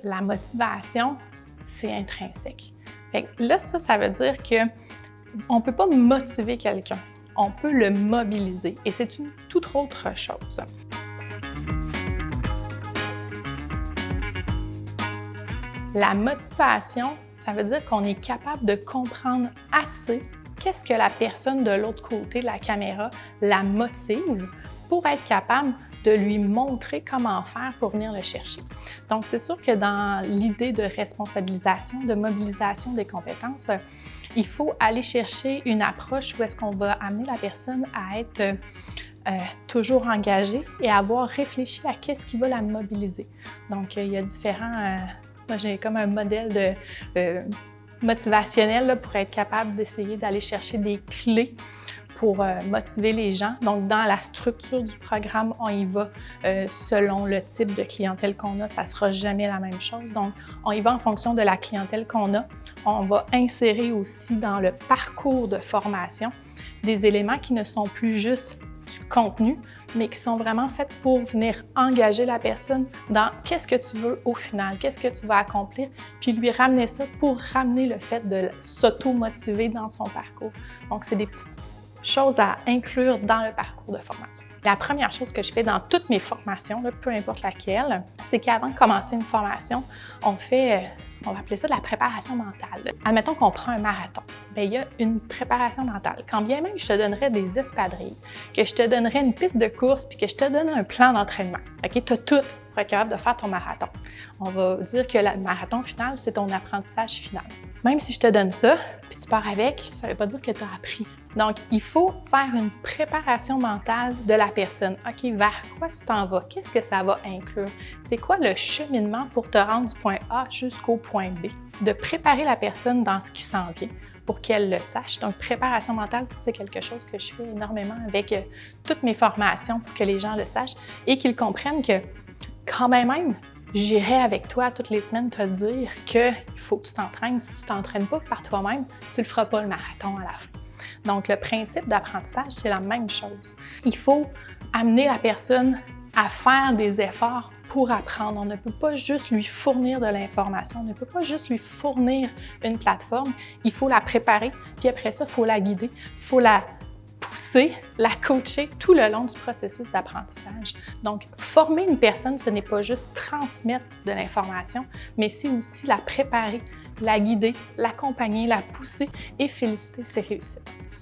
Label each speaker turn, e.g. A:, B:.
A: la motivation, c'est intrinsèque. Fait que là, ça veut dire qu'on ne peut pas motiver quelqu'un, on peut le mobiliser et c'est une toute autre chose. La motivation, ça veut dire qu'on est capable de comprendre assez qu'est-ce que la personne de l'autre côté de la caméra la motive pour être capable de lui montrer comment faire pour venir le chercher. Donc, c'est sûr que dans l'idée de responsabilisation, de mobilisation des compétences, il faut aller chercher une approche où est-ce qu'on va amener la personne à être toujours engagée et avoir réfléchi à qu'est-ce qui va la mobiliser. Donc, il y a différents... moi, j'ai comme un modèle motivationnel là, pour être capable d'essayer d'aller chercher des clés pour motiver les gens. Donc, dans la structure du programme, on y va selon le type de clientèle qu'on a. Ça ne sera jamais la même chose. Donc, on y va en fonction de la clientèle qu'on a. On va insérer aussi dans le parcours de formation des éléments qui ne sont plus juste du contenu, mais qui sont vraiment faits pour venir engager la personne dans qu'est-ce que tu veux au final, qu'est-ce que tu vas accomplir, puis lui ramener ça pour ramener le fait de s'auto-motiver dans son parcours. Donc, c'est des petites choses à inclure dans le parcours de formation. La première chose que je fais dans toutes mes formations, là, peu importe laquelle, c'est qu'avant de commencer une formation, on fait, on va appeler ça de la préparation mentale. Admettons qu'on prend un marathon. Bien, il y a une préparation mentale. Quand bien même je te donnerais des espadrilles, que je te donnerais une piste de course puis que je te donne un plan d'entraînement, OK? Tu as tout pour être capable de faire ton marathon. On va dire que le marathon final, c'est ton apprentissage final. Même si je te donne ça, puis tu pars avec, ça ne veut pas dire que tu as appris. Donc, il faut faire une préparation mentale de la personne. OK, vers quoi tu t'en vas? Qu'est-ce que ça va inclure? C'est quoi le cheminement pour te rendre du point A jusqu'au point B? De préparer la personne dans ce qui s'en vient pour qu'elle le sache. Donc, préparation mentale, c'est quelque chose que je fais énormément avec toutes mes formations pour que les gens le sachent et qu'ils comprennent que quand même, j'irai avec toi toutes les semaines te dire qu'il faut que tu t'entraînes. Si tu ne t'entraînes pas par toi-même, tu ne le feras pas le marathon à la fin. Donc, le principe d'apprentissage, c'est la même chose. Il faut amener la personne à faire des efforts pour apprendre. On ne peut pas juste lui fournir de l'information, on ne peut pas juste lui fournir une plateforme. Il faut la préparer, puis après ça, il faut la guider, il faut la pousser, la coacher tout le long du processus d'apprentissage. Donc, former une personne, ce n'est pas juste transmettre de l'information, mais c'est aussi la préparer, la guider, l'accompagner, la pousser et féliciter ses réussites aussi.